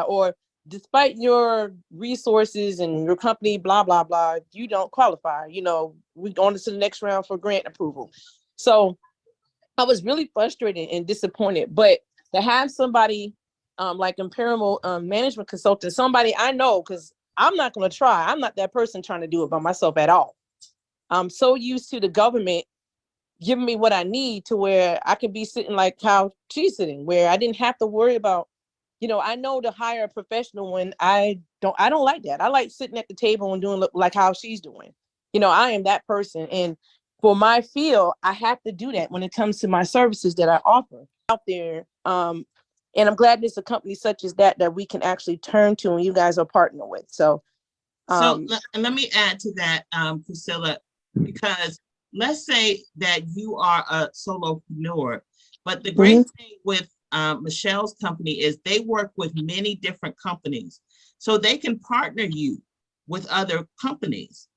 or despite your resources and your company, blah, blah, blah, you don't qualify. We go on to the next round for grant approval. So I was really frustrated and disappointed, but to have somebody like Imperial Management Consultant, somebody I know, because I'm not going to try. I'm not that person trying to do it by myself at all. I'm so used to the government giving me what I need to where I could be sitting like how she's sitting, where I didn't have to worry about, I know to hire a professional when I don't like that. I like sitting at the table and doing like how she's doing. I am that person. And for my field, I have to do that when it comes to my services that I offer out there. And I'm glad there's a company such as that we can actually turn to and you guys are partner with. So, let me add to that, Priscilla, because let's say that you are a solopreneur, but the great thing with Michelle's company is they work with many different companies. So they can partner you with other companies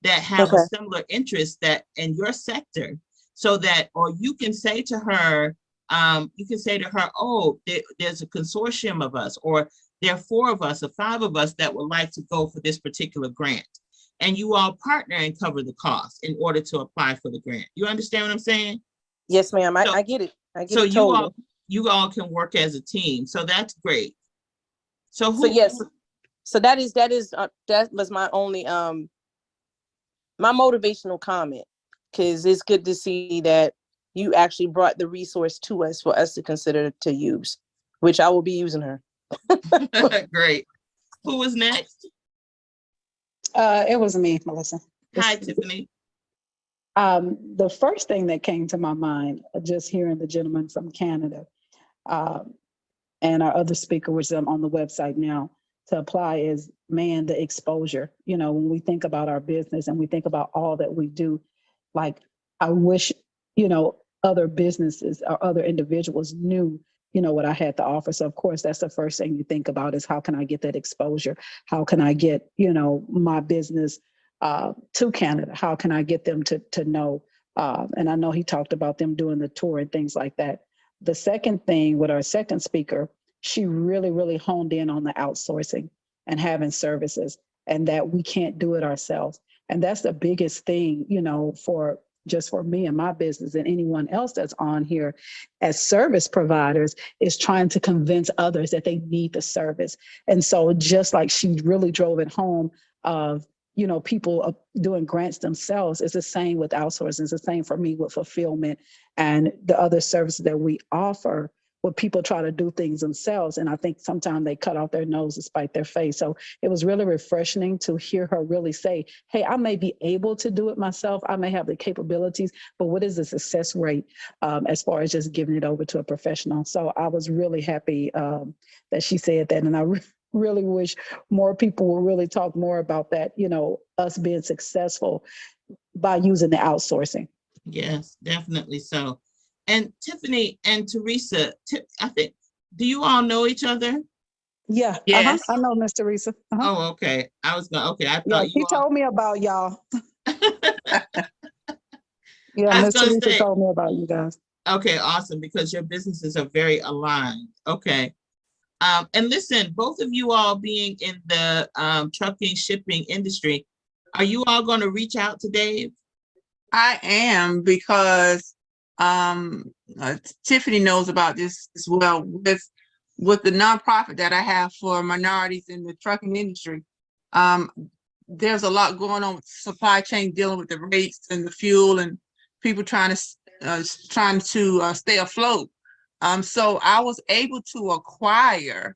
that have a similar interest that in your sector, so that, or you can say to her, oh, there's a consortium of us, or there are 4 of us or 5 of us that would like to go for this particular grant. And you all partner and cover the cost in order to apply for the grant. You understand what I'm saying? Yes, ma'am. I get it. I get it totally. You all can work as a team. So that's great. So yes. So that was my only my motivational comment, because it's good to see that you actually brought the resource to us for us to consider to use, which I will be using her. Great. Who was next? It was me, Melissa. Hi, Tiffany. The first thing that came to my mind, just hearing the gentleman from Canada, and our other speaker, which I'm on the website now to apply, is, man, the exposure. When we think about our business and we think about all that we do, like, I wish, other businesses or other individuals knew, what I had to offer. So of course, that's the first thing you think about, is how can I get that exposure? How can I get, my business to Canada? How can I get them to know? And I know he talked about them doing the tour and things like that. The second thing with our second speaker, she really, really honed in on the outsourcing and having services, and that we can't do it ourselves. And that's the biggest thing, for me and my business and anyone else that's on here as service providers, is trying to convince others that they need the service. And so just like she really drove it home of, people doing grants themselves, it's the same with outsourcing. It's the same for me with fulfillment and the other services that we offer, where people try to do things themselves. And I think sometimes they cut off their nose to spite their face. So it was really refreshing to hear her really say, hey, I may be able to do it myself. I may have the capabilities, but what is the success rate as far as just giving it over to a professional? So I was really happy that she said that. And I really wish more people will really talk more about that, us being successful by using the outsourcing. Yes, definitely so. And Tiffany and Teresa, I think, do you all know each other? Yeah. Yes. I know Miss Teresa. Oh, okay. I thought she told me about y'all. Yeah, I was Miss gonna Teresa say- told me about you guys. Okay, awesome, because your businesses are very aligned. Okay. And listen, both of you all being in the trucking shipping industry, are you all going to reach out to Dave? I am, because Tiffany knows about this as well, with the nonprofit that I have for minorities in the trucking industry. There's a lot going on with supply chain, dealing with the rates and the fuel and people trying to stay afloat. So I was able to acquire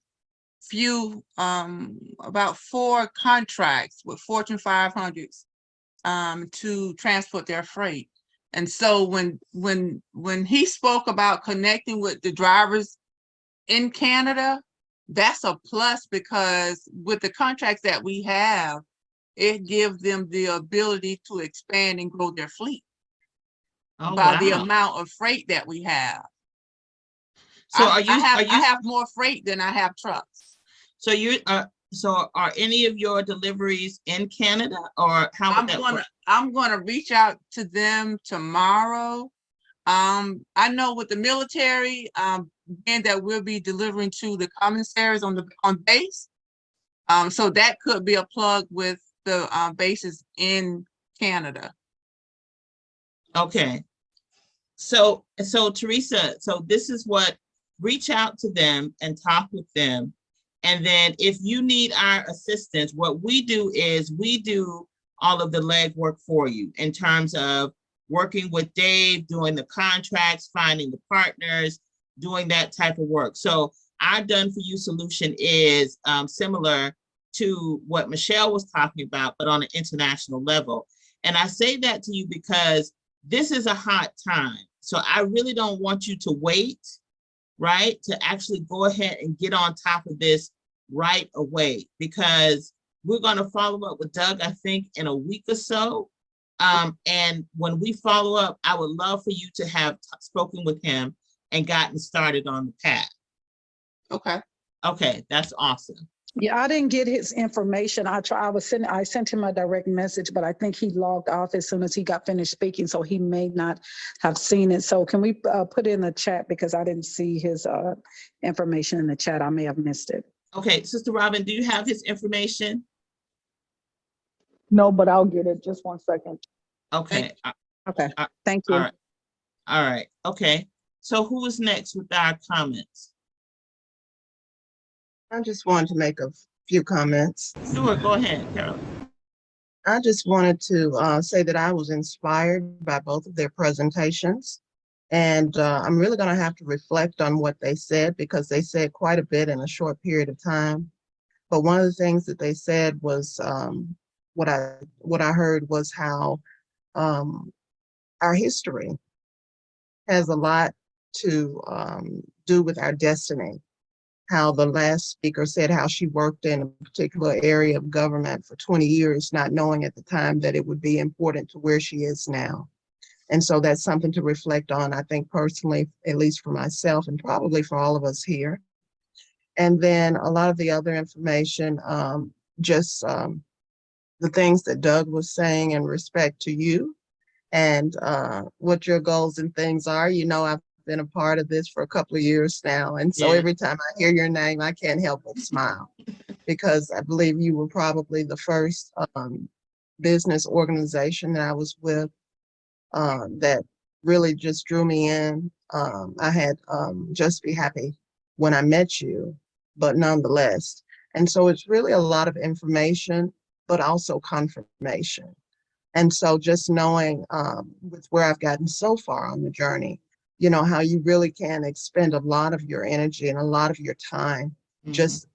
about 4 contracts with Fortune 500s to transport their freight. And so when he spoke about connecting with the drivers in Canada, that's a plus, because with the contracts that we have, it gives them the ability to expand and grow their fleet by the amount of freight that we have. So I have more freight than I have trucks. So are any of your deliveries in Canada, or how would that work? I'm gonna reach out to them tomorrow. I know with the military, and that we'll be delivering to the commissaries on base. So that could be a plug with the bases in Canada. Okay. So Teresa, so this is what, reach out to them and talk with them. And then if you need our assistance, what we do is we do all of the legwork for you in terms of working with Dave, doing the contracts, finding the partners, doing that type of work. So our Done For You solution is similar to what Michelle was talking about, but on an international level. And I say that to you because this is a hot time. So I really don't want you to wait, right? To actually go ahead and get on top of this right away, because we're going to follow up with Doug, I think, in a week or so. And when we follow up, I would love for you to have spoken with him and gotten started on the path. Okay. Okay, that's awesome. Yeah, I didn't get his information. I sent him a direct message, but I think he logged off as soon as he got finished speaking, so he may not have seen it. So can we put it in the chat, because I didn't see his information in the chat. I may have missed it. Okay, Sister Robin, do you have his information? No, but I'll get it. Just 1 second. Okay. Okay, thank you. All right. All right. Okay. So who is next with our comments? I just wanted to make a few comments. Sure, go ahead, Carol. I just wanted to say that I was inspired by both of their presentations. And I'm really going to have to reflect on what they said, because they said quite a bit in a short period of time. But one of the things that they said was, what I heard was how our history has a lot to do with our destiny. How the last speaker said how she worked in a particular area of government for 20 years, not knowing at the time that it would be important to where she is now. And so that's something to reflect on, I think personally, at least for myself and probably for all of us here. And then a lot of the other information, just the things that Doug was saying in respect to you and what your goals and things are. You know, I've been a part of this for a couple of years now. And so every time I hear your name, I can't help but smile, because I believe you were probably the first business organization that I was with that really just drew me in. I had Just Be Happy when I met you, but nonetheless. And so it's really a lot of information, but also confirmation. And so just knowing with where I've gotten so far on the journey, you know, how you really can expend a lot of your energy and a lot of your time just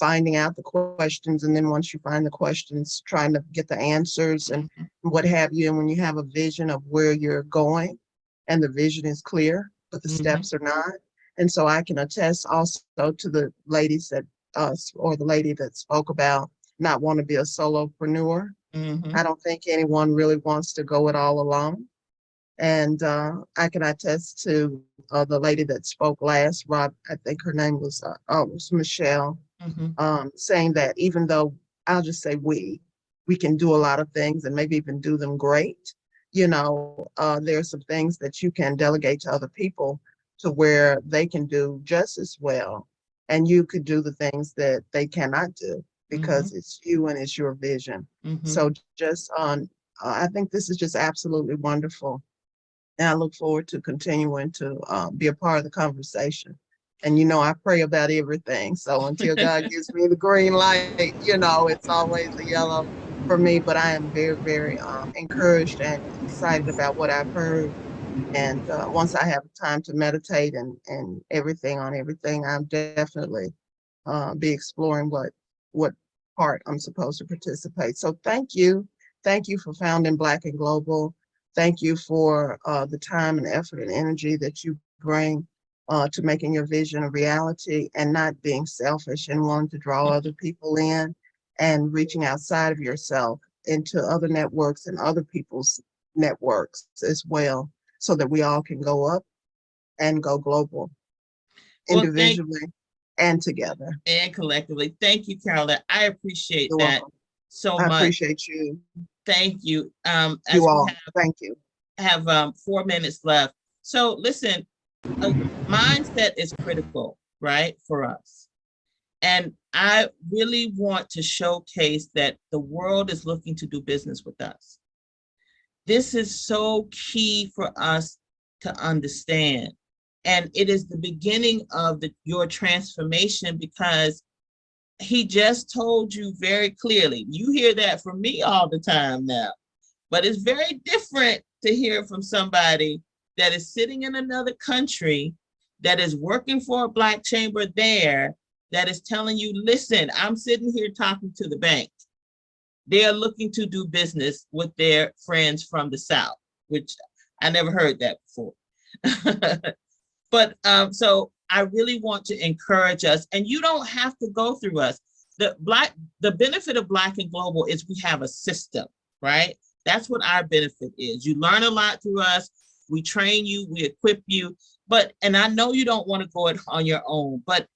finding out the questions. And then once you find the questions, trying to get the answers and what have you. And when you have a vision of where you're going and the vision is clear, but the steps are not. And so I can attest also to the ladies that or the lady that spoke about not want to be a solopreneur. I don't think anyone really wants to go it all alone. And I can attest to the lady that spoke last, Rob, I think her name was Michelle, saying that even though, I'll just say we can do a lot of things and maybe even do them great, you know, there are some things that you can delegate to other people to where they can do just as well. And you could do the things that they cannot do because it's you and it's your vision. So just on, I think this is just absolutely wonderful. And I look forward to continuing to be a part of the conversation. And, you know, I pray about everything. So until God gives me the green light, you know, it's always a yellow for me. But I am very, very encouraged and excited about what I've heard. And once I have time to meditate and everything on everything, I'm definitely be exploring what part I'm supposed to participate. So thank you. Thank you for founding Black and Global. Thank you for the time and effort and energy that you bring to making your vision a reality and not being selfish and wanting to draw other people in and reaching outside of yourself into other networks and other people's networks as well, so that we all can go up and go global, individually and together. And collectively. Thank you, Carolyn. I appreciate You're that welcome. so I much. appreciate you. Thank you. As You we all. Thank you. have 4 minutes left. So listen, mindset is critical, right, for us. And I really want to showcase that the world is looking to do business with us. This is so key for us to understand. And it is the beginning of your transformation, because he just told you very clearly. You hear that from me all the time now, but it's very different to hear from somebody that is sitting in another country, that is working for a Black chamber there, that is telling you, listen, I'm sitting here talking to the bank. They are looking to do business with their friends from the South, which I never heard that before. But so I really want to encourage us, and you don't have to go through us. The benefit of Black and Global is we have a system, right? That's what our benefit is. You learn a lot through us. We train you, we equip you, and I know you don't want to go it on your own, but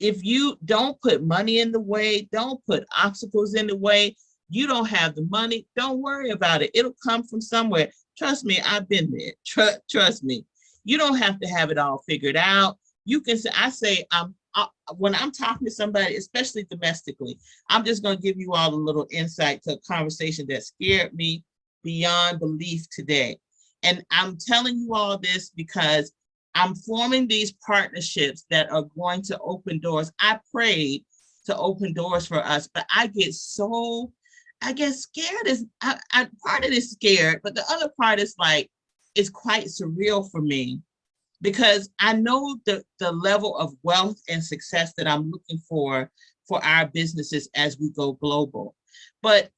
if you don't put money in the way, don't put obstacles in the way, you don't have the money, don't worry about it. It'll come from somewhere. Trust me, I've been there. Trust me. You don't have to have it all figured out. You can say, when I'm talking to somebody, especially domestically, I'm just going to give you all a little insight to a conversation that scared me beyond belief today. And I'm telling you all this because I'm forming these partnerships that are going to open doors. I prayed to open doors for us, but I get scared. Part of it is scared, but the other part is like, it's quite surreal for me because I know the level of wealth and success that I'm looking for our businesses as we go global. But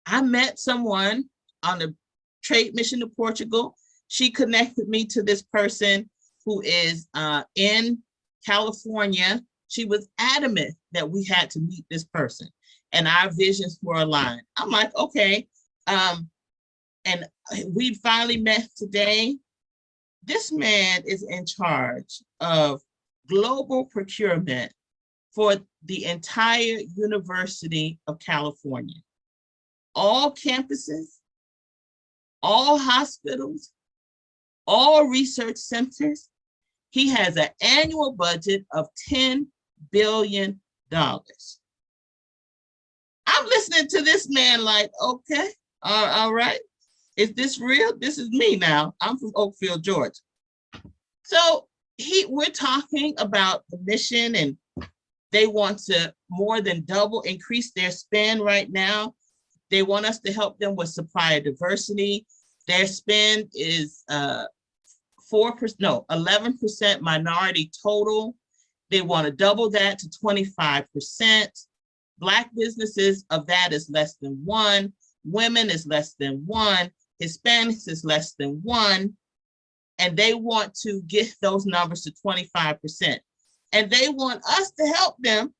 I met someone on a trade mission to Portugal. She connected me to this person who is in California. She was adamant that we had to meet this person and our visions were aligned. I'm like, okay. And we finally met today. This man is in charge of global procurement for the entire University of California. All campuses, all hospitals, all research centers. He has an annual budget of $10 billion. I'm listening to this man like, okay, all right. Is this real? This is me now. I'm from Oakfield, Georgia. So we're talking about the mission, and they want to more than double, increase their spend right now. They want us to help them with supplier diversity. Their spend is 11% minority total. They want to double that to 25%. Black businesses of that is less than 1. Women is less than 1. Hispanics is less than 1. And they want to get those numbers to 25%. And they want us to help them.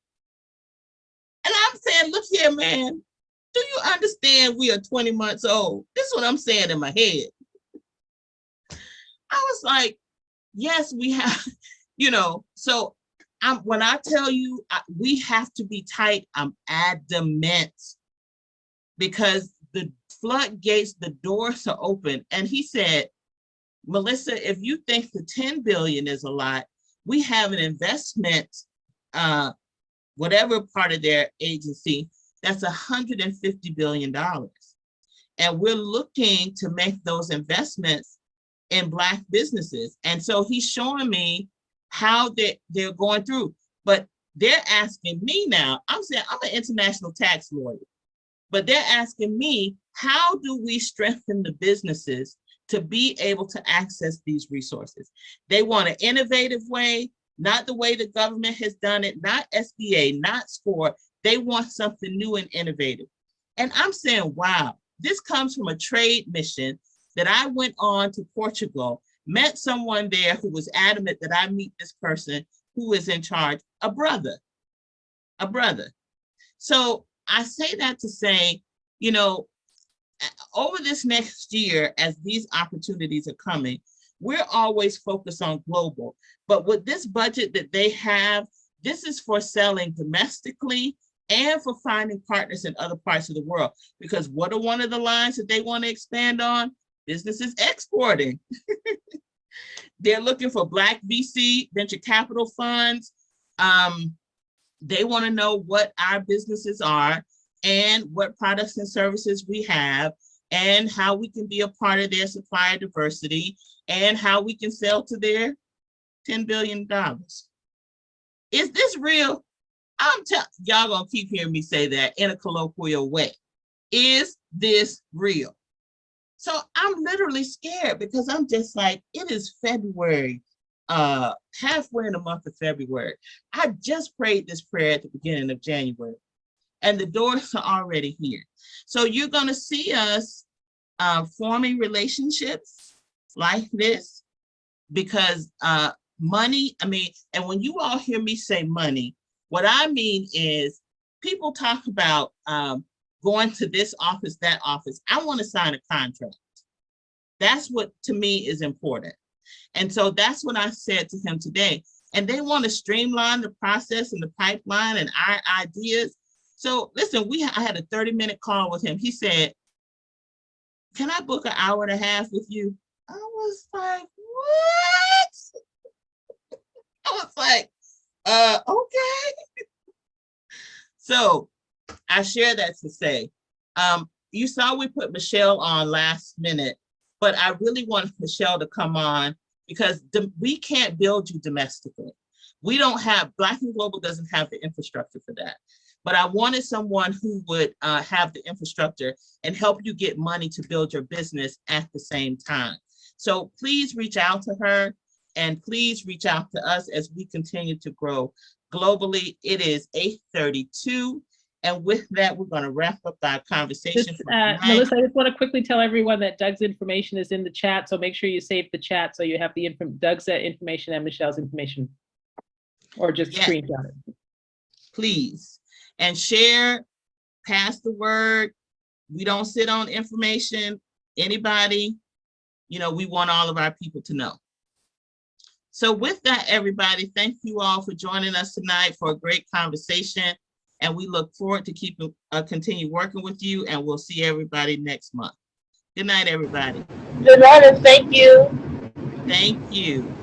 And I'm saying, look here, man, do you understand we are 20 months old? This is what I'm saying in my head. I was like, yes, we have, so when I tell you we have to be tight, I'm adamant because the floodgates, the doors are open. And he said, Melissa, if you think the 10 billion is a lot, we have an investment, whatever part of their agency, that's $150 billion. And we're looking to make those investments in Black businesses. And so he's showing me how they're going through, but they're asking me now, I'm saying I'm an international tax lawyer, but they're asking me, how do we strengthen the businesses to be able to access these resources? They want an innovative way, not the way the government has done it, not SBA, not SCORE. They want something new and innovative. And I'm saying, wow, this comes from a trade mission that I went on to Portugal, met someone there who was adamant that I meet this person who is in charge, a brother. So I say that to say, over this next year, as these opportunities are coming, we're always focused on global. But with this budget that they have, this is for selling domestically and for finding partners in other parts of the world. Because what are one of the lines that they want to expand on? Businesses exporting. They're looking for Black VC, venture capital funds. They want to know what our businesses are and what products and services we have and how we can be a part of their supplier diversity and how we can sell to their $10 billion. Is this real? Y'all gonna keep hearing me say that in a colloquial way. Is this real? So I'm literally scared because I'm just like, it is February, halfway in the month of February. I just prayed this prayer at the beginning of January, and the doors are already here. So you're going to see us forming relationships like this because money, I mean, and when you all hear me say money, what I mean is people talk about going to this office, that office. I want to sign a contract. That's what to me is important. And so that's what I said to him today. And they want to streamline the process and the pipeline and our ideas. So listen, I had a 30-minute call with him. He said, can I book an hour and a half with you? I was like, what? I was like, okay. So I share that to say, you saw we put Michelle on last minute, but I really want Michelle to come on because we can't build you domestically. We don't have, Black and Global doesn't have the infrastructure for that. But I wanted someone who would have the infrastructure and help you get money to build your business at the same time. So please reach out to her and please reach out to us as we continue to grow globally. It is 8:32. And with that, we're going to wrap up our conversation. Melissa, I just want to quickly tell everyone that Doug's information is in the chat. So make sure you save the chat so you have the Doug's information and Michelle's information, or just screenshot it. Please. And share, pass the word. We don't sit on information. Anybody, we want all of our people to know. So with that, everybody, thank you all for joining us tonight for a great conversation. And we look forward to continue working with you, and we'll see everybody next month. Good night, everybody. Good night, and thank you. Thank you.